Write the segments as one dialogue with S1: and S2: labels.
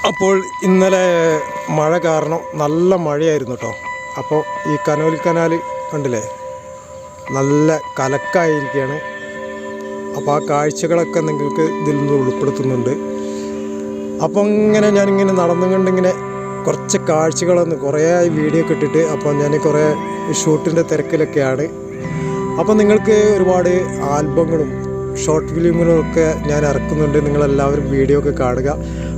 S1: അപ്പോൾ ഇന്നലെ മഴ കാരണം നല്ല മഴയായിരുന്നു കേട്ടോ. അപ്പോൾ ഈ കനോലി കനാൽ കണ്ടില്ലേ, നല്ല കലക്കായിരിക്കുകയാണ്. അപ്പോൾ ആ കാഴ്ചകളൊക്കെ നിങ്ങൾക്ക് ഇതിൽ നിന്ന് ഉൾപ്പെടുത്തുന്നുണ്ട്. അപ്പോൾ ഇങ്ങനെ ഞാനിങ്ങനെ നടന്നുകൊണ്ടിങ്ങനെ കുറച്ച് കാഴ്ചകളൊന്ന് കുറേ വീഡിയോ ഒക്കെ ഇട്ടിട്ട്, അപ്പോൾ ഞാൻ കുറേ ഷൂട്ടിൻ്റെ തിരക്കിലൊക്കെയാണ്. അപ്പോൾ നിങ്ങൾക്ക് ഒരുപാട് ആൽബങ്ങളും ഷോർട്ട് ഫിലിമുകളും ഒക്കെ ഞാൻ ഇറക്കുന്നുണ്ട്. നിങ്ങളെല്ലാവരും വീഡിയോ ഒക്കെ കാണുക.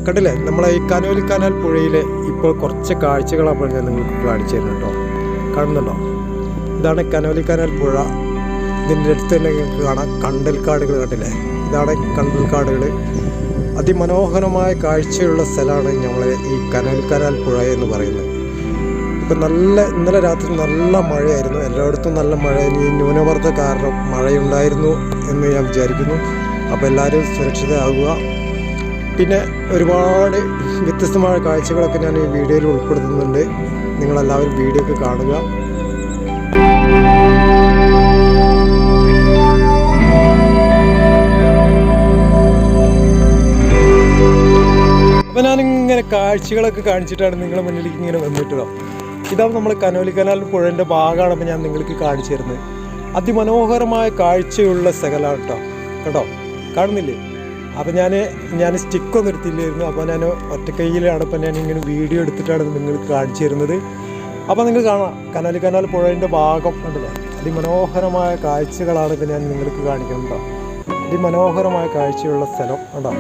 S1: കണ്ടില്ലേ, നമ്മളെ ഈ കനോലി കനാൽ പുഴയിലെ ഇപ്പോൾ കുറച്ച് കാഴ്ചകളാണ് ഞാൻ നിങ്ങൾക്ക് കാണിച്ചു തരുന്നത് കേട്ടോ. കാണുന്നുണ്ടോ? ഇതാണ് കനോലി കനാൽ പുഴ. ഇതിൻ്റെ അടുത്ത് തന്നെ നിങ്ങൾക്ക് കാണാം കണ്ടൽക്കാടുകൾ. കണ്ടില്ലേ, ഇതാണ് കണ്ടൽക്കാടുകൾ. അതിമനോഹരമായ കാഴ്ചയുള്ള സ്ഥലമാണ് നമ്മളെ ഈ കനോലി കനാൽ പുഴ എന്ന് പറയുന്നത്. ഇപ്പം ഇന്നലെ രാത്രി നല്ല മഴയായിരുന്നു, എല്ലായിടത്തും നല്ല മഴ. ഈ ന്യൂനമർദ്ദ കാരണം മഴയുണ്ടായിരുന്നു എന്ന് ഞാൻ വിചാരിക്കുന്നു. അപ്പോൾ എല്ലാവരും സുരക്ഷിതരാകുക. പിന്നെ ഒരുപാട് വ്യത്യസ്തമായ കാഴ്ചകളൊക്കെ ഞാൻ ഈ വീഡിയോയിൽ ഉൾപ്പെടുത്തുന്നുണ്ട്. നിങ്ങളെല്ലാവരും വീഡിയോ ഒക്കെ കാണുക. അപ്പോൾ ഞാനിങ്ങനെ കാഴ്ചകളൊക്കെ കാണിച്ചിട്ടാണ് നിങ്ങളുടെ മുന്നിലേക്ക് ഇങ്ങനെ വന്നിട്ടോ. ഇതാവും നമ്മൾ കനോലി കനാൽ പുഴൻ്റെ ഭാഗമാണ് ഇപ്പോൾ ഞാൻ നിങ്ങൾക്ക് കാണിച്ചു തരുന്നത്. അതിമനോഹരമായ കാഴ്ചയുള്ള സ്ഥലമാണ് കേട്ടോ. കാണുന്നില്ലേ? അപ്പോൾ ഞാൻ സ്റ്റിക്കൊന്നും എടുത്തില്ലായിരുന്നു. അപ്പോൾ ഞാൻ ഒറ്റക്കൈയിലാണ് ഇപ്പോൾ ഞാനിങ്ങനെ വീഡിയോ എടുത്തിട്ടാണ് നിങ്ങൾക്ക് കാണിച്ചു തരുന്നത്. അപ്പോൾ നിങ്ങൾ കാണാം കനോലി കനാൽ പുഴൻ്റെ ഭാഗം കണ്ടില്ലേ. അതിമനോഹരമായ കാഴ്ചകളാണ് ഇപ്പോൾ ഞാൻ നിങ്ങൾക്ക് കാണിക്കുന്നത് കേട്ടോ. അതിമനോഹരമായ കാഴ്ചയുള്ള സ്ഥലം കേട്ടോ.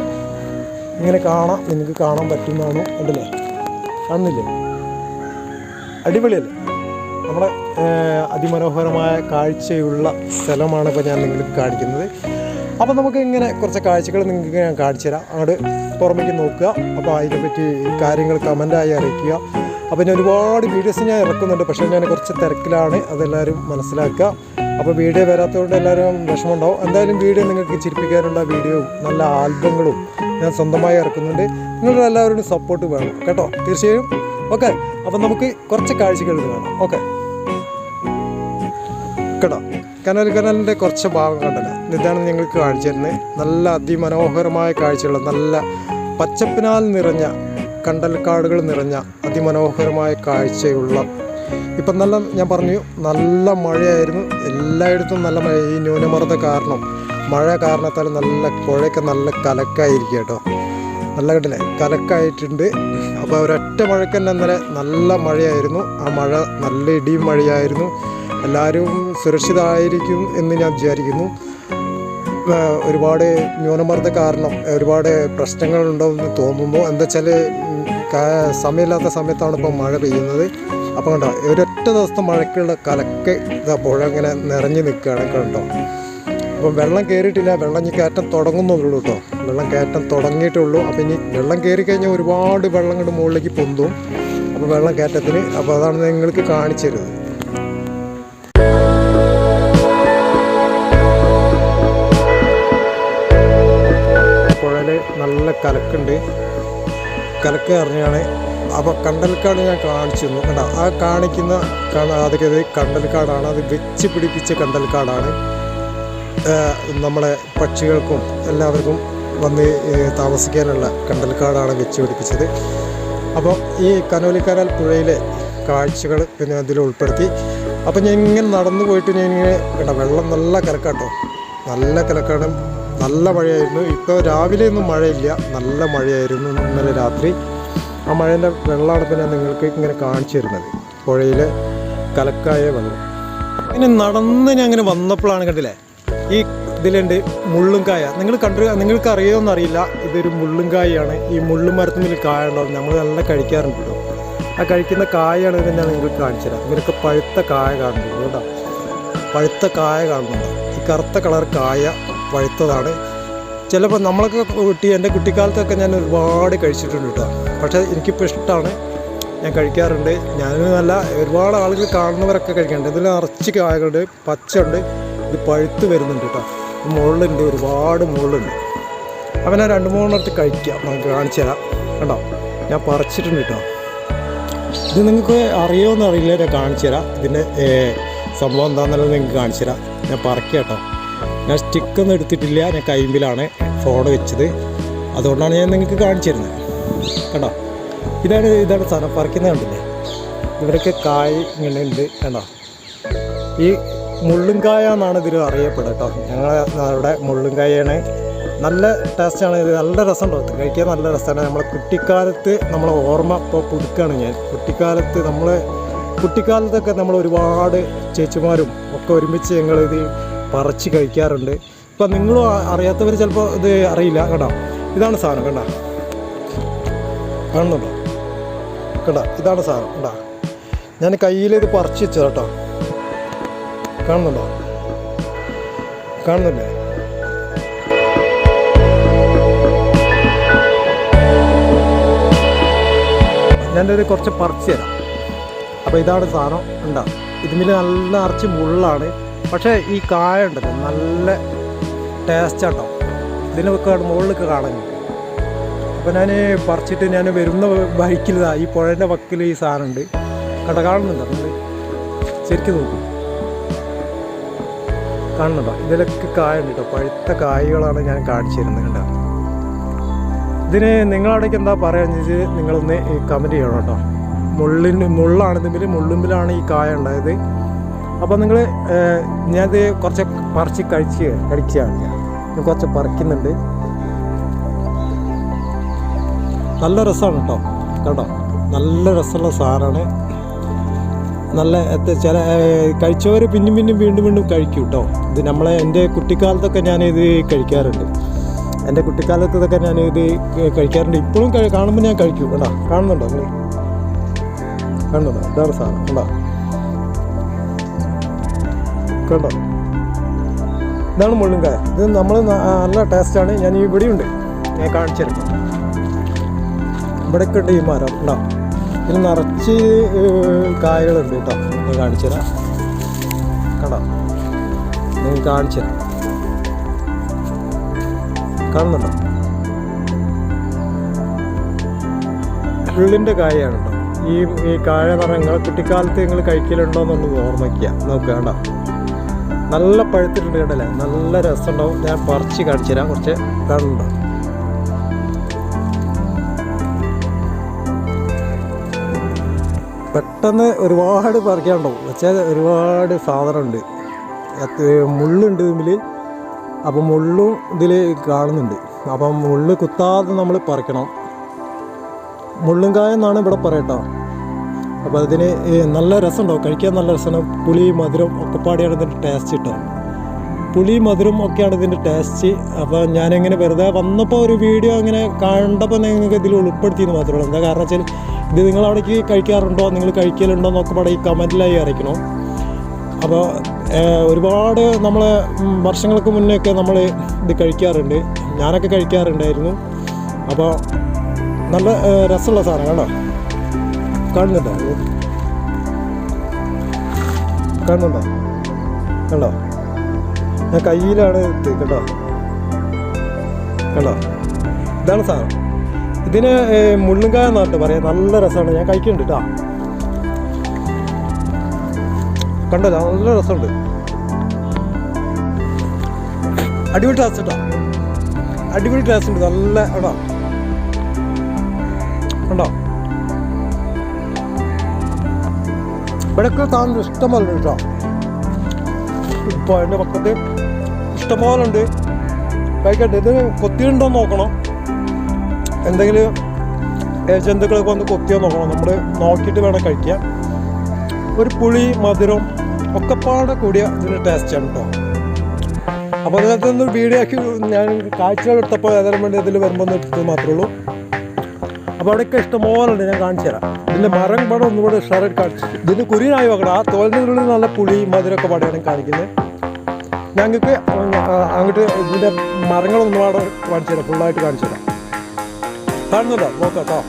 S1: ഇങ്ങനെ കാണാം, നിങ്ങൾക്ക് കാണാൻ പറ്റുന്നതാണ്. കണ്ടില്ലേ, കാണുന്നില്ലേ? അടിപൊളിയല്ലേ? നമ്മുടെ അതിമനോഹരമായ കാഴ്ചയുള്ള സ്ഥലമാണ് ഇപ്പോൾ ഞാൻ നിങ്ങൾക്ക് കാണിക്കുന്നത്. അപ്പോൾ നമുക്ക് ഇങ്ങനെ കുറച്ച് കാഴ്ചകൾ നിങ്ങൾക്ക് ഞാൻ കാണിച്ചു തരാം. അങ്ങോട്ട് പുറമേക്ക് നോക്കുക. അപ്പോൾ അതിനെപ്പറ്റി കാര്യങ്ങൾ കമൻറ്റായി അറിയിക്കുക. അപ്പോൾ ഞാൻ ഒരുപാട് വീഡിയോസ് ഞാൻ ഇറക്കുന്നുണ്ട്, പക്ഷേ ഞാൻ കുറച്ച് തിരക്കിലാണ്, അതെല്ലാവരും മനസ്സിലാക്കുക. അപ്പോൾ വീഡിയോ വരാത്തതുകൊണ്ട് എല്ലാവരും വിഷമമുണ്ടാവും. എന്തായാലും വീഡിയോ നിങ്ങൾക്ക് ചിരിപ്പിക്കാനുള്ള വീഡിയോയും നല്ല ആൽബങ്ങളും ഞാൻ സ്വന്തമായി ഇറക്കുന്നുണ്ട്. നിങ്ങളുടെ എല്ലാവരുടെയും സപ്പോർട്ട് വേണം കേട്ടോ, തീർച്ചയായും. ഓക്കെ, അപ്പോൾ നമുക്ക് കുറച്ച് കാഴ്ചകൾ കാണാം. ഓക്കെ കേട്ടോ. കനോലി കനാലിൻ്റെ കുറച്ച് ഭാഗം കണ്ടല്ലോ, ഇതാണ് നിങ്ങൾക്ക് കാണിച്ചു തരുന്നത്. നല്ല അതിമനോഹരമായ കാഴ്ചയുള്ള, നല്ല പച്ചപ്പിനാൽ നിറഞ്ഞ, കണ്ടൽക്കാടുകൾ നിറഞ്ഞ അതിമനോഹരമായ കാഴ്ചയുള്ള. ഇപ്പം ഞാൻ പറഞ്ഞു നല്ല മഴയായിരുന്നു, എല്ലായിടത്തും നല്ല മഴ. ഈ ന്യൂനമർദ്ദ കാരണം, മഴ കാരണത്താൽ നല്ല പുഴയൊക്കെ നല്ല കലക്കായിരിക്കും കേട്ടോ. നല്ല കണ്ടില്ലേ, കലക്കായിട്ടുണ്ട്. അപ്പോൾ ഒരൊറ്റ മഴയ്ക്ക് തന്നെ ഇന്നലെ നല്ല മഴയായിരുന്നു. ആ മഴ നല്ല ഇടിയും മഴയായിരുന്നു. എല്ലാവരും സുരക്ഷിതമായിരിക്കും എന്ന് ഞാൻ വിചാരിക്കുന്നു. ഒരുപാട് ന്യൂനമർദ്ദ കാരണം ഒരുപാട് പ്രശ്നങ്ങളുണ്ടാവുമെന്ന് തോന്നുന്നു. എന്താ വെച്ചാൽ സമയമില്ലാത്ത സമയത്താണ് ഇപ്പോൾ മഴ പെയ്യുന്നത്. അപ്പോൾ കണ്ടോ, ഒരൊറ്റ ദിവസത്തെ മഴയ്ക്കുള്ള കലക്ക് പുഴ ഇങ്ങനെ നിറഞ്ഞു നിൽക്കുകയാണ് കണ്ടോ. അപ്പം വെള്ളം കയറിയിട്ടില്ല, വെള്ളം ഇനി കയറ്റം തുടങ്ങുന്നുള്ളൂ കേട്ടോ. വെള്ളം കയറ്റം തുടങ്ങിയിട്ടുള്ളൂ. അപ്പോൾ ഇനി വെള്ളം കയറി കഴിഞ്ഞാൽ ഒരുപാട് വെള്ളം കൊണ്ട് മുകളിലേക്ക് പൊന്തും. അപ്പോൾ വെള്ളം കയറ്റത്തിന്, അപ്പോൾ അതാണ് നിങ്ങൾക്ക് കാണിച്ചു തരുന്നത്. പുഴയിൽ നല്ല കലക്കുണ്ട്, കലക്ക് അറിഞ്ഞാണ്. അപ്പോൾ കണ്ടൽക്കാട് ഞാൻ കാണിച്ചു തന്നു കേട്ടോ. ആ അതൊക്കെ കണ്ടൽക്കാടാണ്, അത് വെച്ച് പിടിപ്പിച്ച കണ്ടൽക്കാടാണ്. നമ്മളെ പക്ഷികൾക്കും എല്ലാവർക്കും വന്ന് താമസിക്കാനുള്ള കണ്ടൽക്കാടാണ് വെച്ച് പിടിപ്പിച്ചത്. അപ്പോൾ ഈ കനോലി കനാൽ പുഴയിലെ കാഴ്ചകൾ പിന്നെ അതിൽ ഉൾപ്പെടുത്തി. അപ്പോൾ ഞാൻ ഇങ്ങനെ നടന്നു പോയിട്ട് ഞാനിങ്ങനെ കേട്ടോ, വെള്ളം നല്ല കലക്കാട്ടോ, നല്ല കലക്കാണ്. നല്ല മഴയായിരുന്നു. ഇപ്പോൾ രാവിലെ ഒന്നും മഴയില്ല, നല്ല മഴയായിരുന്നു ഇന്നലെ രാത്രി. ആ മഴേൻ്റെ വെള്ളമാണ് പിന്നെ നിങ്ങൾക്ക് ഇങ്ങനെ കാണിച്ചു തരുന്നത്, പുഴയിലെ കലക്കായ വെള്ളം. ഇങ്ങനെ നടന്ന് ഞാൻ അങ്ങനെ വന്നപ്പോഴാണ് കണ്ടില്ലേ, ഈ ഇതിലുണ്ട് മുള്ളുംകായ. നിങ്ങൾക്ക് അറിയുമെന്നറിയില്ല, ഇതൊരു മുള്ളുംകായാണ്. ഈ മുള്ളും മരത്തിൽ കായ ഉണ്ടാവും, നമ്മൾ നല്ല കഴിക്കാറുണ്ട് കേട്ടോ. ആ കഴിക്കുന്ന കായാണ് ഇത് ഞാൻ നിങ്ങൾക്ക് കാണിച്ചു തരാം. ഇവരൊക്കെ പഴുത്ത കായ കാണുന്നുണ്ട് കേട്ടോ, പഴുത്ത കായ കാണുന്നുണ്ട്. ഈ കറുത്ത കളർ കായ പഴുത്തതാണ്. ചിലപ്പോൾ നമ്മളൊക്കെ എൻ്റെ കുട്ടിക്കാലത്തൊക്കെ ഞാൻ ഒരുപാട് കഴിച്ചിട്ടുണ്ട് കേട്ടോ. പക്ഷേ എനിക്കിപ്പോൾ ഇഷ്ടമാണ്, ഞാൻ കഴിക്കാറുണ്ട്. ഞാനല്ല, ഒരുപാട് ആളുകൾ കാണുന്നവരൊക്കെ കഴിക്കാറുണ്ട്. ഇതിൽ നിറച്ച് കായകളുണ്ട്, പച്ച ഉണ്ട്, ഇത് പഴുത്ത് വരുന്നുണ്ട് കേട്ടോ. മുകളിലുണ്ട്, ഒരുപാട് മുകളിലുണ്ട്. അപ്പം ഞാൻ 2-3 കഴിക്കാം, നമുക്ക് കാണിച്ചു തരാം. കണ്ടോ, ഞാൻ പറിച്ചിട്ടുണ്ട് കേട്ടോ. ഇത് നിങ്ങൾക്ക് അറിയുമോയെന്ന് അറിയില്ല, ഞാൻ കാണിച്ചു തരാം. ഇതിൻ്റെ സംഭവം എന്താണെന്നുള്ളത് നിങ്ങൾക്ക് കാണിച്ചു തരാം. ഞാൻ പറിക്കാം കേട്ടോ. ഞാൻ സ്റ്റിക്കൊന്നും എടുത്തിട്ടില്ല, ഞാൻ കൈമ്പിലാണ് ഫോൺ വെച്ചത്, അതുകൊണ്ടാണ് ഞാൻ നിങ്ങൾക്ക് കാണിച്ചു തരുന്നത്. കണ്ടോ, ഇതാണ് സാധനം പറിക്കുന്നത് കണ്ടില്ലേ. ഇവരൊക്കെ കായ് ഇങ്ങനെ ഉണ്ട് കണ്ടോ. ഈ മുള്ളുംകായ എന്നാണ് ഇതിൽ അറിയപ്പെടുക കേട്ടോ. ഞങ്ങളുടെ മുള്ളുംകായാണ്. നല്ല ടേസ്റ്റാണ് ഇത്, നല്ല രസമുണ്ടോ കഴിക്കാൻ, നല്ല രസമാണ്. നമ്മളെ കുട്ടിക്കാലത്ത് നമ്മളെ ഓർമ്മ ഇപ്പോൾ പുതുക്കുകയാണ് ഞാൻ. കുട്ടിക്കാലത്തൊക്കെ നമ്മൾ ഒരുപാട് ചേച്ചിമാരും ഒക്കെ ഒരുമിച്ച് ഞങ്ങളിത് പറിച്ച് കഴിക്കാറുണ്ട്. ഇപ്പം നിങ്ങളും അറിയാത്തവർ ചിലപ്പോൾ ഇത് അറിയില്ല കേട്ടോ. ഇതാണ് സാധനം കണ്ടോ, കാണുന്നുണ്ടോ കേട്ടോ, ഇതാണ് സാധനം കേട്ടോ. ഞാൻ കയ്യിൽ ഇത് പറിച്ച് വെച്ചത് കേട്ടോ, കാണുന്നുണ്ടോ, കാണുന്നില്ലേ. ഞാനിത് കുറച്ച് പറിച്ച് തരാം. അപ്പോൾ ഇതാണ് സാധനം ഉണ്ടോ. ഇതിൽ നല്ല നിറച്ച് മുള്ളാണ്, പക്ഷേ ഈ കായ ഉണ്ടല്ലോ നല്ല ടേസ്റ്റാട്ടോ. ഇതിനൊക്കെ മുകളിലൊക്കെ കാണാൻ. അപ്പോൾ ഞാൻ പറിച്ചിട്ട് ഞാൻ വരുന്ന വഴിക്കിൽ ഈ പുഴേൻ്റെ വക്കിൽ ഈ സാധനം ഉണ്ട് കേട്ടോ, കാണുന്നുണ്ടോ നിങ്ങൾ ശരിക്കും നോക്കും, കാണുന്നുണ്ടോ. ഇതിലൊക്കെ കായ ഉണ്ട് കേട്ടോ, പഴുത്ത കായകളാണ് ഞാൻ കാണിച്ചു തരുന്നത് കണ്ടോ. ഇതിന് നിങ്ങളവിടേക്ക് എന്താ പറയുക വെച്ചാൽ നിങ്ങളൊന്ന് കമൻറ്റ് ചെയ്യണം കേട്ടോ. മുള്ളാണ് ഇതിൽ, മുള്ളുമ്പിലാണ് ഈ കായ ഉണ്ടായത്. അപ്പോൾ നിങ്ങൾ ഞാനത് കുറച്ച് പറിച്ച് കഴിക്കുകയാണ്. ഞാൻ കുറച്ച് പറിക്കുന്നുണ്ട്. നല്ല രസമാണ് കേട്ടോ കേട്ടോ, നല്ല രസമുള്ള സാധനമാണ്. നല്ല ചില കഴിച്ചവർ വീണ്ടും കഴിക്കും കേട്ടോ. ഇത് എൻ്റെ കുട്ടിക്കാലത്തൊക്കെ ഞാനിത് കഴിക്കാറുണ്ട്. എൻ്റെ കുട്ടിക്കാലത്തൊക്കെ ഞാനിത് കഴിക്കാറുണ്ട്. ഇപ്പോഴും കാണുമ്പോൾ ഞാൻ കഴിക്കും കേട്ടോ. കാണുന്നുണ്ടോ നിങ്ങൾ, കാണുന്നുണ്ടോ, ഇതാണ് സാധനം കേട്ടോ, കേട്ടോ. ഇതാണ് മുള്ളുംകായ. ഇത് നമ്മൾ നല്ല ടേസ്റ്റാണ്. ഞാൻ ഇവിടെയുണ്ട്, ഞാൻ കാണിച്ചിരുന്നു. ഇവിടെയൊക്കെ ഉണ്ട് ഈ മരം കേട്ടോ. ഇതിൽ നിറച്ച് കായകളുണ്ട് കേട്ടോ. ഞാൻ കാണിച്ചു തരാം കേട്ടോ, ഞാൻ കാണിച്ചു തരാം. കാണുന്നുണ്ടോ, ഉള്ളിൻ്റെ കായയാണ് കേട്ടോ. ഈ കായ എന്ന് പറഞ്ഞാൽ നിങ്ങൾ കുട്ടിക്കാലത്ത് നിങ്ങൾ കഴിക്കലുണ്ടോ എന്നുള്ളത് ഓർമ്മിക്കുക. നോക്കുക കേട്ടോ, നല്ല പഴുത്തിട്ടുണ്ട് കേട്ടല്ലേ, നല്ല രസമുണ്ടാവും. ഞാൻ പറിച്ച് കാണിച്ചു തരാം കുറച്ച്. കാണുന്നുണ്ടോ, പെട്ടെന്ന് ഒരുപാട് പറിക്കാനുണ്ടാവും. വെച്ചാൽ ഒരുപാട് സാധനമുണ്ട്, മുള്ളുണ്ട് ഇതിൽ. അപ്പം മുള്ളും ഇതിൽ കാണുന്നുണ്ട്. അപ്പം മുള്ള് കുത്താതെ നമ്മൾ പറിക്കണം. മുള്ളുംകായ എന്നാണ് ഇവിടെ പറയട്ടോ. അപ്പോൾ അതിന് നല്ല രസമുണ്ടാവും, കഴിക്കാൻ നല്ല രസമാണ്. പുളി മധുരം ഒക്കെ പാടിയാണ് ഇതിൻ്റെ ടേസ്റ്റ് കിട്ടുക. പുളി മധുരം ഒക്കെയാണ് ഇതിൻ്റെ ടേസ്റ്റ്. അപ്പോൾ ഞാനിങ്ങനെ വെറുതെ വന്നപ്പോൾ ഒരു വീഡിയോ അങ്ങനെ കണ്ടപ്പോൾ നിങ്ങൾക്ക് ഇതിൽ ഉൾപ്പെടുത്തിയെന്ന് മാത്രമേ ഉള്ളൂ. എന്താ കാരണം വെച്ചാൽ ഇത് നിങ്ങളവിടേക്ക് കഴിക്കാറുണ്ടോ, നിങ്ങൾ കഴിക്കലുണ്ടോ എന്നൊക്കെ പാടെ ഈ കമൻറ്റിലായി അറിയിക്കണം. അപ്പോൾ ഒരുപാട് നമ്മൾ വർഷങ്ങൾക്ക് മുന്നേയൊക്കെ നമ്മൾ ഇത് കഴിക്കാറുണ്ട്, ഞാനൊക്കെ കഴിക്കാറുണ്ടായിരുന്നു. അപ്പോൾ നല്ല രസമുള്ള സാധനം കേട്ടോ. കാണുന്നുണ്ടോ, കാണുന്നുണ്ടോ കണ്ടോ, ഞാൻ കയ്യിലാണ് ഇത് കേട്ടോ, കണ്ടോ. ഇതാണ് സാധനം. ഇതിന് മുള്ളുംകായ എന്നാണ് പറയാം. നല്ല രസമാണ്, ഞാൻ കഴിക്കുന്നുണ്ട് കേട്ടോ. കണ്ടോ, നല്ല രസമുണ്ട്, അടിപൊളി ടേസ്റ്റ് കേട്ടോ, അടിപൊളി ടേസ്റ്റ് ഉണ്ട്. നല്ല കേട്ടോ, കണ്ടോ. ഇവിടെയൊക്കെ സാധനം ഇഷ്ടംപോലെ കേട്ടോ. ഇപ്പോൾ അതിൻ്റെ പക്കത്ത് ഇഷ്ടംപോലെ ഉണ്ട്. കഴിക്കട്ടെ. ഇത് കൊത്തിയുണ്ടോയെന്ന് നോക്കണം, എന്തെങ്കിലും ജന്തുക്കളൊക്കെ വന്ന് കൊത്തിയോ നോക്കണം. നമ്മൾ നോക്കിയിട്ട് വേണം കഴിക്കാൻ. ഒരു പുളി മധുരം ഒക്കെപ്പാടെ കൂടിയ ഇതിൻ്റെ ടേസ്റ്റാണ് കേട്ടോ. അപ്പോൾ അതിനകത്ത് ഒന്ന് വീഡിയോ ആക്കി ഞാൻ കാഴ്ചകളെടുത്തപ്പോൾ ഏതായാലും വേണ്ടി ഇതിൽ വരുമ്പോൾ ഒന്ന് എടുത്തത് മാത്രമേ ഉള്ളൂ. അപ്പോൾ അവിടെയൊക്കെ ഇഷ്ടംപോലെ ഉണ്ട്, ഞാൻ കാണിച്ചു തരാം. ഇതിൻ്റെ മരം പടം ഒന്നുകൂടെ ഉഷാറായിട്ട് കാണിച്ചു. ഇതിന് കുരിനായി നോക്കണം. ആ തോലിനുള്ളിൽ നല്ല പുളി മധുരമൊക്കെ പാടെയാണ് കാണിക്കുന്നത്. ഞങ്ങൾക്ക് അങ്ങോട്ട് ഇതിൻ്റെ മരങ്ങളൊന്നും പാടെ കാണിച്ചു തരാം, ഫുള്ളായിട്ട് കാണിച്ചു തരാം. കാണുന്നുണ്ടോ, നോക്കാം കേട്ടോ.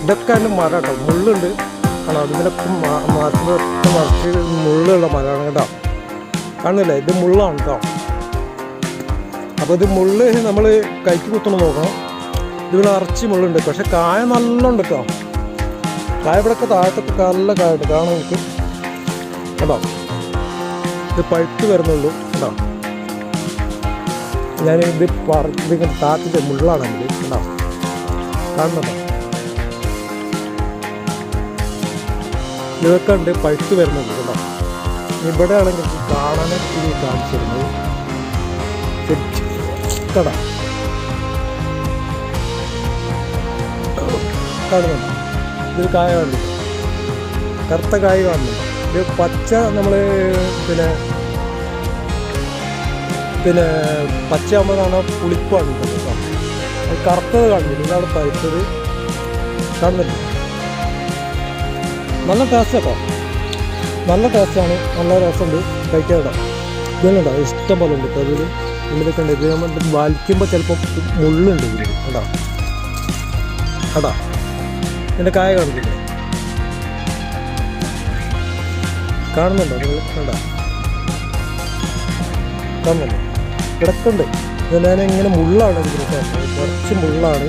S1: ഇതൊക്കെ അതിൻ്റെ മരം കേട്ടോ, മുള്ളുണ്ട്. കാണാം, ഇതിനൊക്കെ മരത്തിനൊക്കെ നിറച്ച് മുള്ളുള്ള മരമാണ് കേട്ടോ. കാണുന്നില്ലേ, ഇത് മുള്ളാണ് കേട്ടോ. അപ്പോൾ ഇത് മുള്ള് നമ്മൾ കൈക്ക് കുത്തണം നോക്കണം. ഇത് നിറച്ച് മുള്ളുണ്ട്, പക്ഷെ കായ നല്ല ഉണ്ട് കേട്ടോ. കായ ഇവിടെയൊക്കെ താഴത്തൊക്കെ നല്ല കായുണ്ട്, കാണാൻ എനിക്ക് കേട്ടോ. ഇത് പഴുത്ത് വരുന്നുള്ളൂ കേട്ടോ. ഞാനിത് ഇതിങ്ങനെ താത്തിൻ്റെ മുള്ളാണ് അതിൽ ഉണ്ടാവും കാണുന്നുണ്ടോ? ഇതൊക്കെ ഉണ്ട് പഴുത്ത് വരുന്നുണ്ട് കേട്ടോ. ഇവിടെ ആണെങ്കിൽ കാണാനൊക്കെ ഇനി കാണിച്ചിരുന്നത് കട കാണുന്നുണ്ട്. ഇതൊരു കായ കാണുന്നുണ്ട്, കറുത്ത കായ കാണുന്നുണ്ട്. ഇത് പച്ച നമ്മൾ പിന്നെ പച്ചയാകുമ്പോൾ കാണാൻ പുളിപ്പാണ് കേട്ടോ. അത് കറുത്തത് കാണുന്നില്ല, ഇതാണ് പഴുത്തത് കാണുന്നുണ്ട്. നല്ല ടേസ്റ്റ് കേട്ടോ, നല്ല ടേസ്റ്റാണ്, നല്ല രസമുണ്ട് കഴിക്കാൻ കേട്ടോ. ഇതുണ്ടോ ഇഷ്ടം പോലെ ഉണ്ട് കേട്ടോ. അതിൽ ഉള്ളിലൊക്കെ ഉണ്ട്. ഇത് നമ്മൾ വലിക്കുമ്പോൾ ചിലപ്പോൾ മുള്ളുണ്ട് ഇതിൽ കേട്ടോ. കേട്ടോ ഇതിൻ്റെ കായ കാണുന്നില്ലേ, കാണുന്നുണ്ടോ നിങ്ങൾ? കണ്ടോ കാണുന്നുണ്ടോ? കിടക്കുന്നുണ്ട്. ഇത് ഞാൻ ഇങ്ങനെ മുള്ളാണ് ഇതിൽ കേട്ടോ, കുറച്ച് മുള്ളാണ്,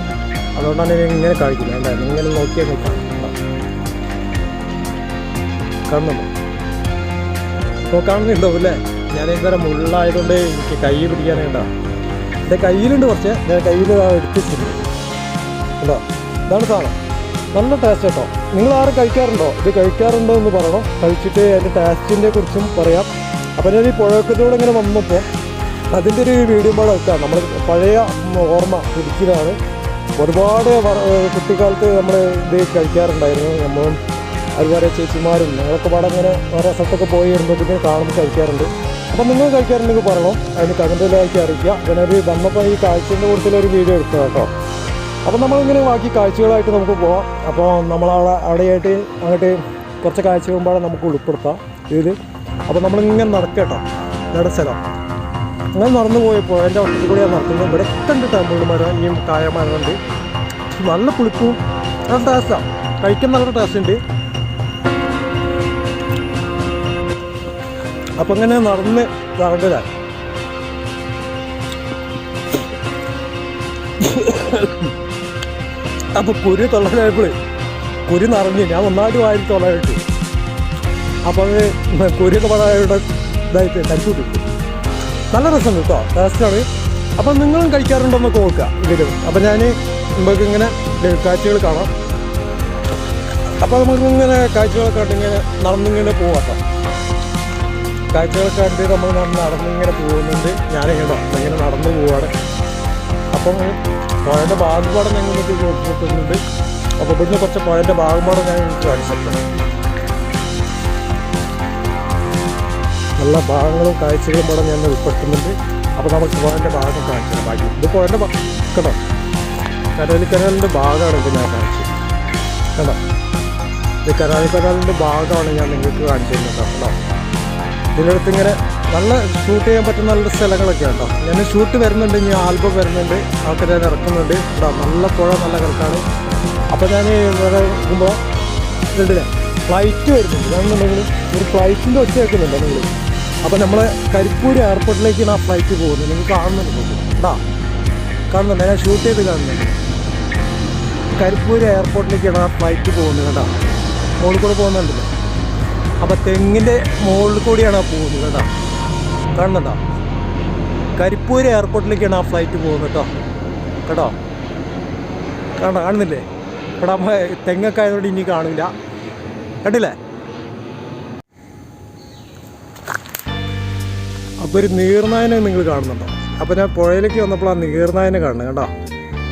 S1: അതുകൊണ്ടാണ് ഞാൻ ഇങ്ങനെ കഴിക്കുന്നത്. എന്തായാലും ഇങ്ങനെ നോക്കിയാൽ കഴിക്കാം. കാണുന്നുണ്ടോ? അപ്പോൾ കാണുന്നുണ്ടോ അല്ലേ? ഞാൻ ഇതുവരെ മുള്ളായതുകൊണ്ട് എനിക്ക് കൈ പിടിക്കാനുണ്ടോ. എൻ്റെ കയ്യിലുണ്ട് കുറച്ച്, ഞാൻ കയ്യിൽ എടുത്തിട്ടുണ്ട് കേട്ടോ. ഇതാണ് സാധനം, നല്ല ടേസ്റ്റ് കേട്ടോ. നിങ്ങൾ ആരും കഴിക്കാറുണ്ടോ? ഇത് കഴിക്കാറുണ്ടോ എന്ന് പറയണം, കഴിച്ചിട്ട് അതിൻ്റെ ടേസ്റ്റിനെ കുറിച്ചും പറയാം. അപ്പോൾ ഞാൻ ഈ പുഴക്കത്തോടെ ഇങ്ങനെ വന്നപ്പോൾ അതിൻ്റെ ഒരു വീഡിയോ പാടെ വെക്കാം. നമ്മൾ പഴയ ഓർമ്മ പുതുക്കിയതാണ്. ഒരുപാട് കുട്ടിക്കാലത്ത് നമ്മൾ ഇത് കഴിക്കാറുണ്ടായിരുന്നു. നമ്മളും അതുപോലെ ചേച്ചിമാരും ഞങ്ങളൊക്കെ പാടെ അങ്ങനെ ഓരോ സ്ഥലത്തൊക്കെ പോയി വരുമ്പോഴത്തേക്കും കാണുമ്പോൾ കഴിക്കാറുണ്ട്. അപ്പം നിങ്ങൾ കഴിക്കാറുണ്ടെങ്കിൽ പറയണം, അതിന് കമൻറ്റിലേക്ക് അറിയിക്കുക. അതിനൊരു വന്നപ്പോൾ ഈ കാഴ്ചൻ്റെ കൂടുതലൊരു വീഡിയോ എടുത്തത് കേട്ടോ. അപ്പം നമ്മളിങ്ങനെ ബാക്കി കാഴ്ചകളായിട്ട് നമുക്ക് പോവാം. അപ്പോൾ അവിടെയായിട്ട് അങ്ങോട്ട് കുറച്ച് കാഴ്ച പോകുമ്പോൾ നമുക്ക് ഉൾപ്പെടുത്താം ഇത്. അപ്പോൾ നമ്മളിങ്ങനെ നടക്കട്ടോ, ഇവിടെ സ്ഥലം അങ്ങനെ നടന്നു പോയപ്പോൾ എൻ്റെ ഒറ്റത്തിൽ കൂടിയാണ് നടക്കുന്നത്. ഇവിടെ കണ്ടിട്ട് മുള്ളുമരം ഈ കായമരമുണ്ട്, നല്ല പുളിപ്പും നല്ല ടേസ്റ്റാണ്, കഴിക്കാൻ നല്ല ടേസ്റ്റ് ഉണ്ട്. അപ്പം ഇങ്ങനെ നടന്ന് നടന്നതാണ്. അപ്പോൾ കുരി തൊള്ളായപ്പോഴേ കുരി നിറഞ്ഞ് ഞാൻ ഒന്നായിട്ട് വായിൽ തൊള്ളായിട്ട്. അപ്പോൾ അത് കുരിയൊക്കെ പടയുടെ ഇതായിട്ട് കരിച്ചു കിട്ടും. നല്ല രസമുണ്ട് കേട്ടോ, ടേസ്റ്റാണ്. അപ്പം നിങ്ങളും കഴിക്കാറുണ്ടോന്നൊക്കെ നോക്കുക ഇതിൽ. അപ്പം ഞാൻ നമുക്ക് ഇങ്ങനെ കാഴ്ചകൾ കാണാം. അപ്പോൾ നമുക്കിങ്ങനെ കാഴ്ചകളൊക്കെ കണ്ടിങ്ങനെ നടന്നിങ്ങനെ പോവാം കേട്ടോ. കാഴ്ചകളൊക്കെ കണ്ട് നമ്മൾ നടന്നിങ്ങനെ പോകുന്നുണ്ട്. ഞാനിങ്ങനെ ഇങ്ങനെ നടന്നു പോവാണ്. അപ്പം പുഴയുടെ ഭാഗപാടം ഞങ്ങൾക്ക് നോക്കുന്നുണ്ട്. അപ്പോൾ ഇവിടുന്ന് കുറച്ച് പുഴയുടെ ഭാഗപാടം ഞാൻ എനിക്ക് കാണിച്ചിട്ടുണ്ട്. നല്ല ഭാഗങ്ങളും കാഴ്ചകളും പാടെ ഞാൻ ഉൾപ്പെടുത്തുന്നുണ്ട്. അപ്പോൾ നമുക്ക് പുഴൻ്റെ ഭാഗം കാണിച്ചത് ബാക്കി ഇത് പുഴൻ്റെ കേട്ടോ, കനാലിൻ്റെ ഭാഗമാണ് ഇത് ഞാൻ കാണിച്ചത് കേട്ടോ. ഇത് കനാലിൻ്റെ ഭാഗമാണ് ഞാൻ നിങ്ങൾക്ക് കാണിച്ചു തരുന്നത് കേട്ടോ. ഇതിനടുത്ത് ഇങ്ങനെ നല്ല ഷൂട്ട് ചെയ്യാൻ പറ്റുന്ന നല്ല സ്ഥലങ്ങളൊക്കെ കേട്ടോ. ഞാൻ ഷൂട്ട് വരുന്നുണ്ട്, ഇനി ആൽബം വരുന്നുണ്ട്, അതൊക്കെ ഞാൻ ഇറക്കുന്നുണ്ട് കേട്ടോ. നല്ല പുഴ, നല്ല കിടക്കാണ്. അപ്പോൾ ഞാൻ ഇറങ്ങുമ്പോൾ ഇതിൻ്റെ ഫ്ലൈറ്റ് വരുന്നുണ്ട്. ഇതാണെന്നുണ്ടെങ്കിൽ ഒരു ഫ്ലൈറ്റിൻ്റെ ഒച്ച വെക്കുന്നുണ്ടോ നിങ്ങൾ? അപ്പോൾ നമ്മൾ കരിപ്പൂർ എയർപോർട്ടിലേക്കാണ് ആ ഫ്ലൈറ്റ് പോകുന്നത്. നിങ്ങൾ കാണുന്നുണ്ട് കേട്ടോ, കാണുന്നുണ്ട്, ഞാൻ ഷൂട്ട് ചെയ്ത് കാണുന്നുണ്ട്. കരിപ്പൂർ എയർപോർട്ടിലേക്കാണ് ആ ഫ്ലൈറ്റ് പോകുന്നത് കേട്ടോ. മുകളിൽ കൂടെ പോകുന്നുണ്ടല്ലോ. അപ്പോൾ തെങ്ങിൻ്റെ മുകളിൽ കൂടിയാണ് ആ പോകുന്നത് കേട്ടോ, കാണുന്നുണ്ടോ? കരിപ്പൂർ എയർപോർട്ടിലേക്കാണ് ആ ഫ്ലൈറ്റ് പോകുന്നത് കേട്ടോ. കേട്ടോ കാണുന്നില്ലേ? ഇവിടെ തെങ്ങൊക്കെ ആയതുകൊണ്ട് ഇനി കാണില്ല, കണ്ടില്ലേ? അപ്പോൾ ഒരു നീർനായനെ നിങ്ങൾ കാണുന്നുണ്ടോ? അപ്പോൾ ഞാൻ പുഴയിലേക്ക് വന്നപ്പോൾ ആ നീർനായനെ കാണുന്നത് കേട്ടോ.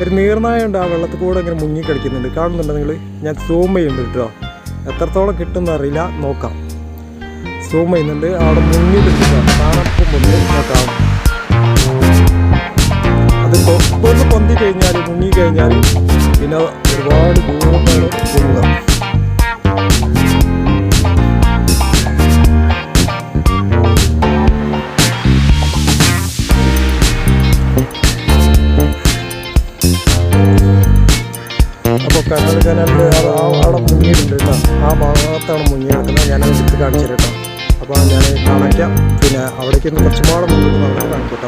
S1: ഒരു നീർനായ ഉണ്ട്, ആ വെള്ളത്തിൽ കൂടെ ഇങ്ങനെ മുങ്ങിക്കളിക്കുന്നുണ്ട്, കാണുന്നുണ്ടോ നിങ്ങൾ? ഞാൻ സൂം ചെയ്യുന്നുണ്ട് കേട്ടോ, എത്രത്തോളം കിട്ടുമെന്ന് അറിയില്ല, നോക്കാം. സൂം ചെയ്യുന്നുണ്ട്, അവിടെ മുങ്ങിയിട്ടുണ്ട്, കാണപ്പം മുന്നിൽ ഞാൻ കാണും. അത് തൊപ്പൊന്ന് പൊന്തി കഴിഞ്ഞാൽ, മുങ്ങിക്കഴിഞ്ഞാൽ പിന്നെ ഒരുപാട് ദൂരത്താണ് പോകുക. അപ്പോൾ കനാലിൽ അവിടെ മുങ്ങിയിട്ടുണ്ട് കേട്ടോ, ആ ഭാഗത്താണ് മുങ്ങി കിടക്കുന്നത്. ഞാനത് എടുത്ത് കാണിച്ചു തരാം കേട്ടോ. അപ്പോൾ ഞാൻ കാണിക്കാം, പിന്നെ അവിടേക്ക് കുറച്ചുപാട് മുന്നിൽ കാണിക്കട്ടോ.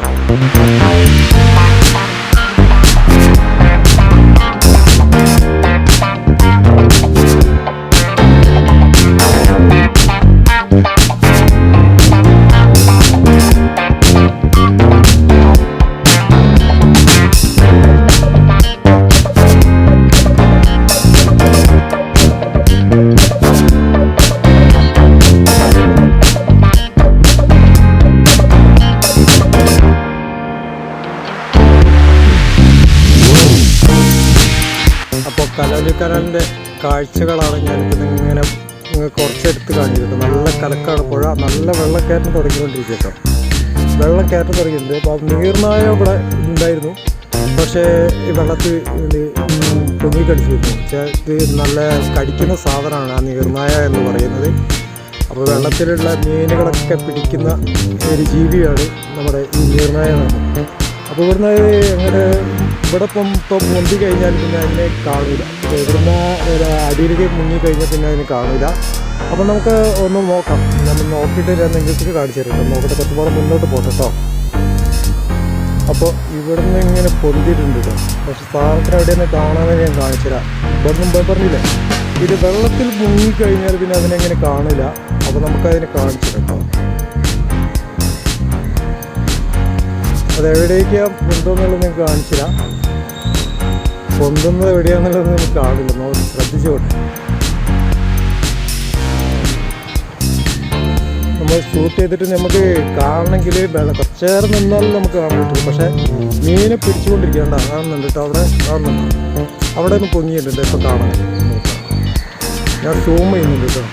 S1: കനോലിക്കനാലിൻ്റെ കാഴ്ചകളാണ് ഞാനിപ്പോൾ ഇങ്ങനെ കുറച്ചെടുത്ത് കാണിക്കുന്നത്. നല്ല കലക്കാണ് പുഴ, നല്ല വെള്ളക്കയറ്റം തുടങ്ങിക്കൊണ്ടിരിക്കുക കേട്ടോ. വെള്ളക്കയറ്റം തുടങ്ങിയിട്ടുണ്ട്. അപ്പോൾ നീർനായ ഇവിടെ ഉണ്ടായിരുന്നു, പക്ഷേ ഈ വെള്ളത്തിൽ പൊങ്ങിക്കടിച്ചിരുന്നു. ഇത് നല്ല കടിക്കുന്ന സാധനമാണ് ആ നീർനായ എന്ന് പറയുന്നത്. അപ്പോൾ വെള്ളത്തിലുള്ള മീനുകളൊക്കെ പിടിക്കുന്ന ഒരു ജീവിയാണ് നമ്മുടെ ഈ നീർനായ. അപ്പോൾ ഇവിടുന്ന് അങ്ങനെ ഇവിടെ ഇപ്പം പൊന്തി കഴിഞ്ഞാൽ പിന്നെ അതിനെ കാണില്ല. ഇവിടുന്ന് അടിയിലേക്ക് മുങ്ങിക്കഴിഞ്ഞാൽ പിന്നെ അതിനെ കാണില്ല. അപ്പോൾ നമുക്ക് ഒന്ന് നോക്കാം. നമ്മൾ നോക്കിയിട്ട് നിങ്ങൾക്ക് കാണിച്ചു തരാം. നോക്കട്ടെ, കുറച്ചുപാടെ മുന്നോട്ട് പോട്ടെ കേട്ടോ. അപ്പോൾ ഇവിടുന്ന് ഇങ്ങനെ പൊന്തിയിട്ടുണ്ട് കേട്ടോ. പക്ഷെ സാധനത്തിന് എവിടെയെന്ന് കാണാമെന്ന് ഞാൻ കാണിച്ചു തരാം. ഇവിടെ മുമ്പേ പറഞ്ഞില്ലേ, ഇത് വെള്ളത്തിൽ മുങ്ങിക്കഴിഞ്ഞാൽ പിന്നെ അതിനെങ്ങനെ കാണില്ല. അപ്പോൾ നമുക്കതിനെ കാണിച്ചു കേട്ടോ. അതെവിടേക്കാണ് പൊന്തുന്നുള്ളത് നിങ്ങൾക്ക് കാണിച്ചില്ല. പൊന്തുന്നത് എവിടെയാണെന്നുള്ളത് നമുക്ക് കാണില്ല. ശ്രദ്ധിച്ചോട്ടെ. നമ്മൾ ഷൂട്ട് ചെയ്തിട്ട് നമുക്ക് കാണണമെങ്കിൽ കുറച്ചേരം നിന്നാലും നമുക്ക് കാണാൻ പറ്റും. പക്ഷേ മീനെ പിടിച്ചുകൊണ്ടിരിക്കണ്ട കാണുന്നുണ്ട് കേട്ടോ. അവിടെ കാണുന്നുണ്ട്, അവിടെ ഒന്ന് പൊങ്ങിയിട്ടുണ്ട്. ഇപ്പോൾ കാണാൻ ഞാൻ സൂം ചെയ്യുന്നുണ്ട് കേട്ടോ.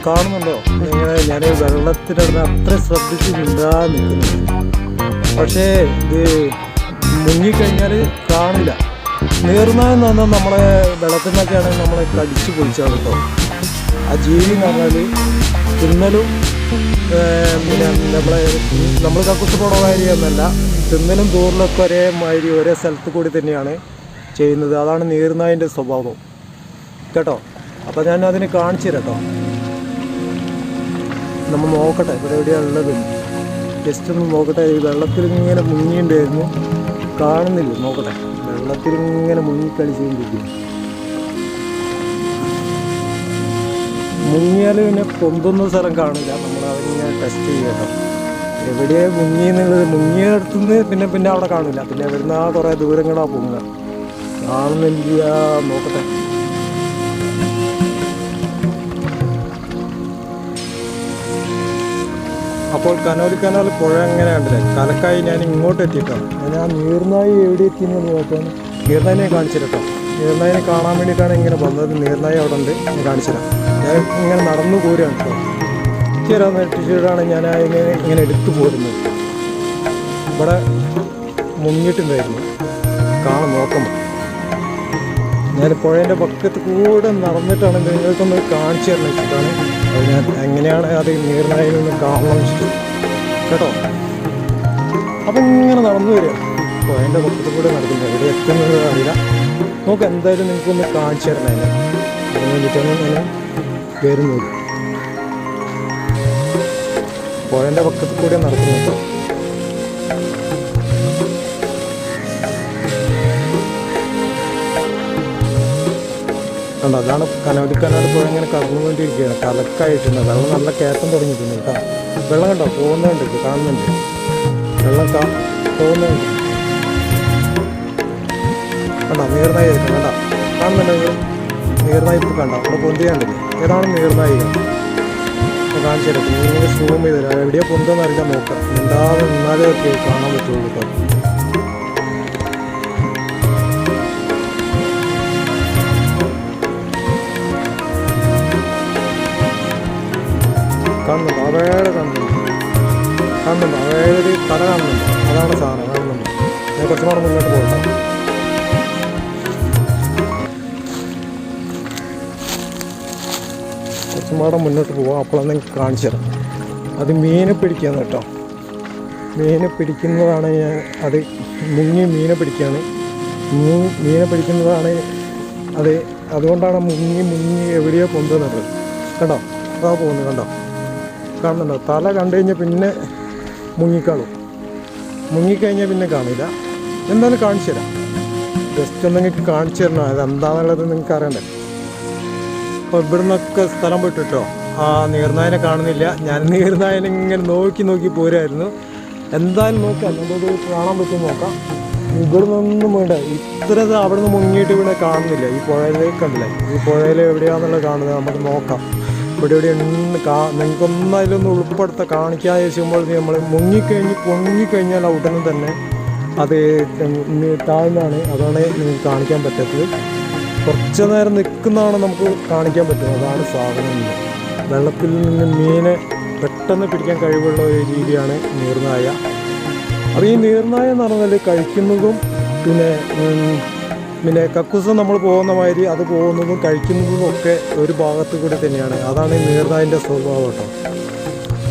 S1: കാണുന്നുണ്ടോ നിങ്ങൾ? ഞാൻ വെള്ളത്തിനടുത്ത് അത്ര ശ്രദ്ധിച്ച് മിണ്ടാതെ നിൽക്കുന്നുണ്ട്. പക്ഷേ ഇത് മുങ്ങിക്കഴിഞ്ഞാൽ കാണില്ല. നീർനായെന്ന് പറഞ്ഞാൽ നമ്മളെ വെള്ളത്തിൽ നിന്നൊക്കെയാണെങ്കിൽ നമ്മളെ കടിച്ചു പൊളിച്ചാൽ കേട്ടോ. ആ ജീവി എന്ന് പറഞ്ഞാൽ തിന്നലും പിന്നെ നമ്മൾ കക്കുത്ത് പോണ കാര്യമൊന്നുമല്ല. തിന്നലും ദൂറിലൊക്കെ ഒരേ മാതിരി ഒരേ സ്ഥലത്ത് കൂടി തന്നെയാണ് ചെയ്യുന്നത്. അതാണ് നീർനായിൻ്റെ സ്വഭാവം കേട്ടോ. അപ്പോൾ ഞാൻ അതിന് കാണിച്ചു തരാം കേട്ടോ. നമ്മൾ നോക്കട്ടെ ഇവിടെ എവിടെയാണ് ഉള്ളത്. ജസ്റ്റ് ഒന്ന് നോക്കട്ടെ. ഈ വെള്ളത്തിൽ ഇങ്ങനെ മുങ്ങിയിട്ടുണ്ടായിരുന്നു, കാണുന്നില്ല. നോക്കട്ടെ, വെള്ളത്തിൽ ഇങ്ങനെ മുങ്ങിക്കളിച്ചുകൊണ്ടിരിക്കുന്നു. മുങ്ങിയാൽ പിന്നെ പൊന്തുന്ന സ്ഥലം കാണില്ല. നമ്മൾ അതിങ്ങനെ ടെസ്റ്റ് ചെയ്യട്ടോ. എവിടെയാണ് മുങ്ങിയെന്നുള്ളത്, മുങ്ങിയടുത്തുനിന്ന് പിന്നെ അവിടെ കാണില്ല. പിന്നെ എവിടുന്ന കുറേ ദൂരങ്ങളാണ് പൊങ്ങുക. കാണുന്നില്ല. നോക്കട്ടെ. അപ്പോൾ കനോലിക്കനാൽ പുഴ എങ്ങനെ കണ്ടില്ലേ, കലക്കായി ഞാൻ ഇങ്ങോട്ട് എത്തിയിട്ടോ. ഞാൻ ആ നീർനായി എവിടെ എത്തിയെന്ന് നോക്കാൻ നീർനായിനെ കാണിച്ചു കേട്ടോ. നീർനായിനെ കാണാൻ വേണ്ടിയിട്ടാണ് ഇങ്ങനെ വന്നത്. നീർനായി അവിടെ ഉണ്ട്, ഞാൻ കാണിച്ചു തരാം. ഞാൻ ഇങ്ങനെ നടന്നു പോരുകയാണ് കേട്ടോ. ചേരാന്ന് എത്തിച്ചിട്ടാണ് ഞാൻ ഇങ്ങനെ എടുത്തു പോരുന്നത്. ഇവിടെ മുങ്ങിയിട്ടുണ്ടായിരുന്നു, കാണാൻ നോക്കുമ്പോൾ. ഞാൻ പുഴേൻ്റെ പക്കത്ത് കൂടെ നടന്നിട്ടാണ് നിങ്ങൾക്കൊന്ന് കാണിച്ചു തരണം വെച്ചിട്ടാണ്. അത് ഞാൻ എങ്ങനെയാണ് അത് നീർനായിൽ നിന്ന് കാണണം വെച്ചിട്ട് കേട്ടോ. അപ്പം ഇങ്ങനെ നടന്നു വരിക, പുഴേൻ്റെ പക്കത്ത് കൂടെ നടക്കുന്നത്. ഇവിടെ എത്തുന്നത് അറിയില്ല. നമുക്ക് എന്തായാലും നിങ്ങൾക്കൊന്ന് കാണിച്ചു തരണം. അതിന് വേണ്ടിയിട്ടാണ് ഞാൻ വരുന്നത്. പുഴേൻ്റെ പക്കത്ത് കൂടെ നടക്കുന്നത് കേട്ടോ. കണ്ടോ, അതാണ് കനോലിക്കനാൽ പുഴ ഇങ്ങനെ കടന്നുകൊണ്ടിരിക്കുകയാണ്. കലക്കായിട്ടുണ്ട്. വെള്ളം നല്ല കയറ്റം തുടങ്ങിയിട്ടുണ്ട് കേട്ടോ. വെള്ളം കണ്ടോ പോകുന്നുണ്ട്, കാണുന്നുണ്ട്. വെള്ളം പോകുന്നുണ്ട് കണ്ടോ. നീർനായി ആയിരിക്കും കണ്ടോ, കാണുന്നുണ്ടെങ്കിൽ നീർനായി ഇപ്പോൾ കണ്ടോ അവിടെ പൊന്തിയാണ്ടില്ലേ. ഏതാണ് നീർനായികൾ കാണിച്ചു തരാം. നിങ്ങൾ സൂം ചെയ്ത് തരാം. എവിടെയോ പൊന്തെന്ന് അറിയാൻ നോക്കാം. ഉണ്ടാതെ നിന്നാലേ ഒക്കെ കാണാൻ പറ്റുള്ളൂ കേട്ടോ. കാണുന്നുണ്ടോ, അവയുടെ കാണുന്നുണ്ടോ, അവയുടെ തല കാണുന്നുണ്ട്. അതാണ് സാധനം കാണുന്നുണ്ട്. ഞാൻ കുറച്ചുകൂടെ മുന്നോട്ട് പോകട്ടോ. കുറച്ചുകൂടെ മുന്നോട്ട് പോകാം. അപ്പോഴാണ് നിങ്ങൾക്ക് കാണിച്ചു തരാം. അത് മീനെ പിടിക്കുകയാണ് കേട്ടോ. മീനെ പിടിക്കുന്നതാണ് ഞാൻ. അത് മുങ്ങി മീനെ പിടിക്കുകയാണ്. മീനെ പിടിക്കുന്നതാണ് അത്. അതുകൊണ്ടാണ് മുങ്ങി എവിടെയോ പൊന്തുന്നത് കണ്ടോ. അതാ പോകുന്നത് കണ്ടോ, കാണുന്നുണ്ടോ. തല കണ്ടു കഴിഞ്ഞാൽ പിന്നെ മുങ്ങിക്കാളും. മുങ്ങിക്കഴിഞ്ഞാൽ പിന്നെ കാണില്ല. എന്തായാലും കാണിച്ചു തരാം. ജസ്റ്റ് ഒന്ന് നിങ്ങൾക്ക് കാണിച്ചു തരണം. അതെന്താണെന്നുള്ളത് നിങ്ങൾക്ക് അറിയണ്ടേ. അപ്പോൾ ഇവിടുന്നൊക്കെ സ്ഥലം വിട്ടിട്ടോ ആ നീർനായനെ കാണുന്നില്ല. ഞാൻ നീർനായനെ ഇങ്ങനെ നോക്കി പോരായിരുന്നു. എന്തായാലും നോക്കാം, നമുക്കത് കാണാൻ പറ്റും നോക്കാം. ഇവിടെ നിന്നൊന്നും വേണ്ട, ഇത്ര അവിടെ നിന്ന് മുങ്ങിയിട്ട് ഇവിടെ കാണുന്നില്ല. ഈ പുഴയിലേക്ക് കണ്ടില്ലേ, ഈ പുഴയിൽ എവിടെയാണെന്നുള്ളത് കാണുന്നത്. നമുക്ക് നോക്കാം ഇവിടെ നിങ്ങൾക്ക് ഒന്നതിലൊന്ന് ഉൾപ്പെടുത്താൻ കാണിക്കാതെ വെച്ചുമ്പോൾ നമ്മൾ പൊങ്ങിക്കഴിഞ്ഞാൽ ഉടനെ തന്നെ അത് താഴ്ന്നാണ്. അതാണ് നിങ്ങൾക്ക് കാണിക്കാൻ പറ്റാത്തത്. കുറച്ച് നേരം നിൽക്കുന്നതാണ് നമുക്ക് കാണിക്കാൻ പറ്റുന്നത്. അതാണ് സാധനം. വെള്ളത്തിൽ നിന്ന് മീനെ പെട്ടെന്ന് പിടിക്കാൻ കഴിവുള്ള ഒരു ജീവിയാണ് നീർനായ. അപ്പോൾ ഈ നീർനായ എന്ന് പറഞ്ഞാൽ കഴിക്കുന്നതും പിന്നെ കക്കൂസ് നമ്മൾ പോകുന്ന മാതിരി അത് പോകുന്നതും കഴിക്കുന്നതും ഒക്കെ ഒരു ഭാഗത്ത് കൂടി തന്നെയാണ്. അതാണ് ഈ നീർനായിൻ്റെ സ്വഭാവം കേട്ടോ.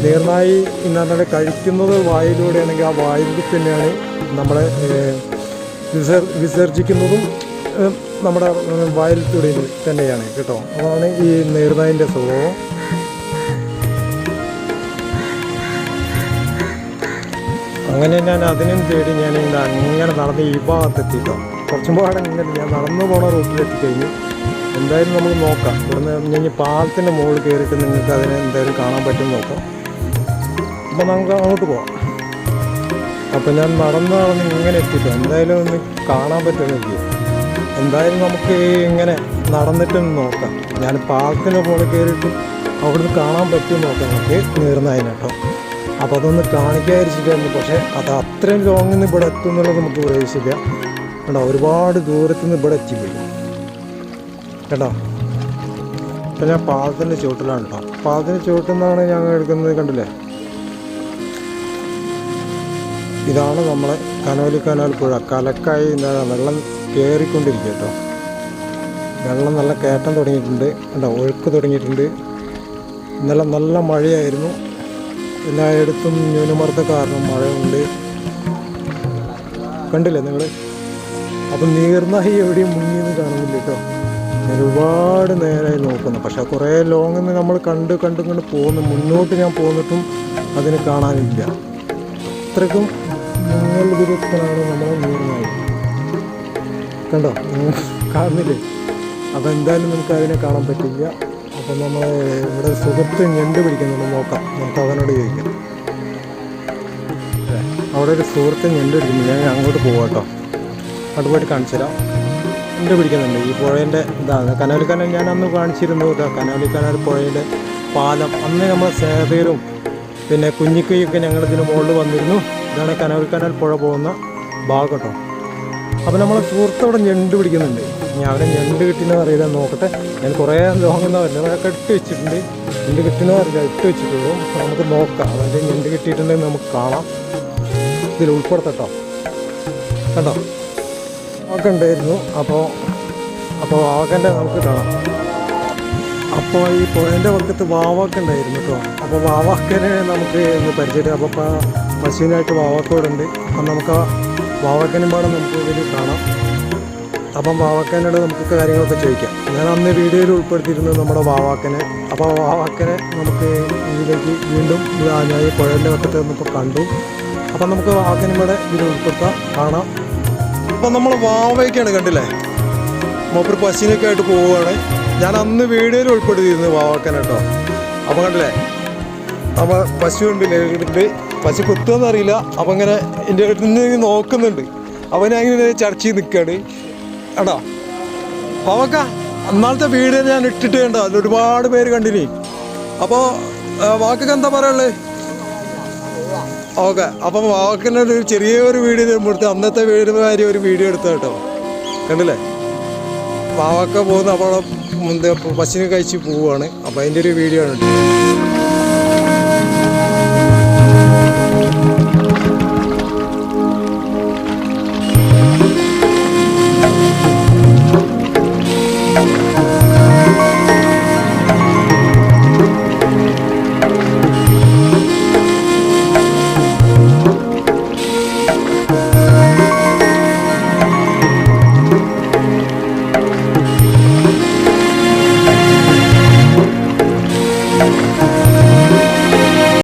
S1: നീർനായി എന്ന് പറഞ്ഞാൽ കഴിക്കുന്നത് വായിലൂടെയാണെങ്കിൽ ആ വായിൽ തന്നെയാണ് നമ്മളെ വിസർജിക്കുന്നതും നമ്മുടെ വായിലൂടെ തന്നെയാണ് കേട്ടോ. അതാണ് ഈ നീർനായിൻ്റെ സ്വഭാവം. അങ്ങനെ ഞാൻ അതിനും തേടി ഞാൻ അങ്ങനെ നടന്ന് ഈ ഭാഗത്തെത്തിട്ടോ. കുറച്ചും പാടെ ഇങ്ങനെ ഞാൻ നടന്നു പോണ റൂട്ടിലെത്തിക്കഴിഞ്ഞു. എന്തായാലും നമുക്ക് നോക്കാം. ഇവിടുന്ന് ഞാൻ പാലത്തിൻ്റെ മുകളിൽ കയറിയിട്ട് നിങ്ങൾക്ക് അതിനെ എന്തായാലും കാണാൻ പറ്റും നോക്കാം. അപ്പോൾ നമുക്ക് അങ്ങോട്ട് പോവാം. അപ്പോൾ ഞാൻ നടന്ന് ഇങ്ങനെ എത്തിട്ടോ. എന്തായാലും ഒന്ന് കാണാൻ പറ്റുമെങ്കിൽ എന്തായാലും നമുക്ക് ഇങ്ങനെ നടന്നിട്ടൊന്ന് നോക്കാം. ഞാൻ പാലത്തിൻ്റെ മുകളിൽ കയറിയിട്ട് അവിടുന്ന് കാണാൻ പറ്റും നോക്കാം നമുക്ക് നീർനായനെ കേട്ടോ. അപ്പോൾ അതൊന്ന് കാണിക്കാതിരിച്ചിട്ടായിരുന്നു. പക്ഷേ അത് അത്രയും ലോങ്ങിൽ നിന്ന് ഇവിടെ എത്തും എന്നുള്ളത് നമുക്ക് പ്രതീക്ഷിച്ചില്ല കേട്ടോ. ഒരുപാട് ദൂരത്തു നിന്ന് ഇവിടെ എത്തിപ്പോയി കേട്ടോ. ഇപ്പം ഞാൻ പാലത്തിൻ്റെ ചുവട്ടിലാണ് കേട്ടോ. പാലത്തിൻ്റെ ചുവട്ടിൽ നിന്നാണ് ഞങ്ങൾ എടുക്കുന്നത്. കണ്ടില്ലേ, ഇതാണ് നമ്മളെ കനാൽ പുഴ. കലക്കായി വെള്ളം കയറിക്കൊണ്ടിരിക്കുക കേട്ടോ. വെള്ളം നല്ല കയറ്റം തുടങ്ങിയിട്ടുണ്ട് കേട്ടോ. ഒഴുക്ക് തുടങ്ങിയിട്ടുണ്ട്. ഇന്നലെ നല്ല മഴയായിരുന്നു. എല്ലായിടത്തും ന്യൂനമർദ്ദ കാരണം മഴയുണ്ട്. കണ്ടില്ലേ നിങ്ങൾ? അപ്പം നീർനായി എവിടെയും മുങ്ങിയെന്ന് കാണുന്നില്ല കേട്ടോ. ഞാൻ ഒരുപാട് നേരമായി നോക്കുന്നു. പക്ഷെ കുറേ ലോങ്ങിൽ നിന്ന് നമ്മൾ കണ്ട് പോകുന്നു. മുന്നോട്ട് ഞാൻ പോന്നിട്ടും അതിന് കാണാനില്ല. അത്രയ്ക്കും മുങ്ങൽ ദൂരത്തിലാണ് നമ്മളെ നീർനായി. കണ്ടോ, കാണുന്നില്ലേ? അപ്പോൾ എന്തായാലും നമുക്ക് അതിനെ കാണാൻ പറ്റില്ല. അപ്പം നമ്മൾ ഇവിടെ സുഹൃത്ത് ഞണ്ട് പിടിക്കുന്നുണ്ട്. നോക്കാം, നമുക്ക് അവനോട് ചോദിക്കാം. അവിടെ ഒരു സുഹൃത്ത് ഞണ്ട് പിടിക്കുന്നു. ഞാൻ അങ്ങോട്ട് പോകാം കേട്ടോ. അങ്ങോട്ട് പോയിട്ട് കാണിച്ചു തരാം. ഞണ്ട് പിടിക്കുന്നുണ്ട്. ഈ പുഴേൻ്റെ ഇതാണ് കനാൽ. ഞാൻ അന്ന് കാണിച്ചിരുന്നു കേട്ടോ. കനാൽ പുഴയുടെ പാലം. അന്ന് നമ്മൾ സേതയിലും പിന്നെ കുഞ്ഞിക്കൈയൊക്കെ ഞങ്ങളിതിന് മുകളിൽ വന്നിരുന്നു. ഇതാണ് കനാൽ പുഴ പോകുന്ന ഭാഗം കേട്ടോ. അപ്പോൾ നമ്മളെ സുഹൃത്ത് അവിടെ ഞണ്ട് പിടിക്കുന്നുണ്ട്. ഞാൻ അവിടെ ഞണ്ട് കിട്ടിയെന്ന് അറിയില്ല, നോക്കട്ടെ. ഞാൻ കുറേ ലോങ്ങെന്ന് പറഞ്ഞാൽ അതൊക്കെ ഇട്ട് വെച്ചിട്ടുണ്ട്. ഞണ്ട് കിട്ടുന്ന അറിയില്ല, ഇട്ട് വെച്ചിട്ടുള്ളൂ. നമുക്ക് നോക്കാം. അതിൻ്റെ ഞണ്ട് കിട്ടിയിട്ടുണ്ടെങ്കിൽ നമുക്ക് കാണാം. ഇതിൽ ഉൾപ്പെടുത്തട്ടോ. കണ്ടോ, വാവക്ക ഉണ്ടായിരുന്നു. അപ്പോൾ വാവക്കൻ്റെ നമുക്ക് കാണാം. അപ്പോൾ ഈ പുഴേൻ്റെ വക്കത്ത് വാവക്ക ഉണ്ടായിരുന്നു കേട്ടോ. അപ്പോൾ വാവക്കനെ നമുക്ക് ഒന്ന് പരിചയം. അപ്പോൾ പശുവിനായിട്ട് വാവക്കോടുണ്ട്. അപ്പം നമുക്ക് ആ വാവക്കനും പാടെ നമുക്ക് ഇതിൽ കാണാം. അപ്പം വാവാക്കനോട് നമുക്ക് കാര്യങ്ങളൊക്കെ ചോദിക്കാം. ഞാൻ അന്ന് വീഡിയോയിൽ ഉൾപ്പെടുത്തിയിരുന്നത് നമ്മുടെ വാവാക്കനെ. അപ്പോൾ വാവാക്കനെ നമുക്ക് ഇതിലേക്ക് വീണ്ടും ഞാൻ ഈ പുഴയുടെ വക്കത്ത് നിന്നിപ്പോൾ കണ്ടു. അപ്പം നമുക്ക് വാവാക്കനും കൂടെ ഇതിൽ ഉൾപ്പെടുത്താം, കാണാം. അപ്പം നമ്മൾ വാവയ്ക്കാണ്, കണ്ടില്ലേ, മൂപ്പര് പശുവിനൊക്കെ ആയിട്ട് പോവുകയാണ്. ഞാൻ അന്ന് വീഡിയോയിൽ ഉൾപ്പെടുത്തിയിരുന്നു വാവാക്കനെ കേട്ടോ. അപ്പം കണ്ടില്ലേ, അപ്പോൾ പശു ഉണ്ട്. പശു കുത്തുമെന്നറിയില്ല. അപ്പം ഇങ്ങനെ എൻ്റെ അടുത്ത് നിന്ന് നോക്കുന്നുണ്ട്. അവനങ്ങനെ ചർച്ച നിൽക്കുകയാണ് കേട്ടോ. വാവക്ക അന്നാളത്തെ വീഡിയോ ഞാൻ ഇട്ടിട്ട് കണ്ടോ, അതിൽ ഒരുപാട് പേര് കണ്ടിനി. അപ്പോൾ വാക്കൊക്കെ എന്താ പറയുള്ളത്? ഓക്കെ. അപ്പം വാവക്കൻ്റെ ഒരു ചെറിയൊരു വീഡിയോ എടുത്ത് അന്നത്തെ വീഡിയോ ഒരു വീഡിയോ എടുത്ത കേട്ടോ. കണ്ടില്ലേ, വാവക്ക പോകുന്ന അപ്പോൾ പശുവിനെ കഴിച്ച് പോവുകയാണ്. അപ്പോൾ അതിൻ്റെ ഒരു വീഡിയോ ആണ്.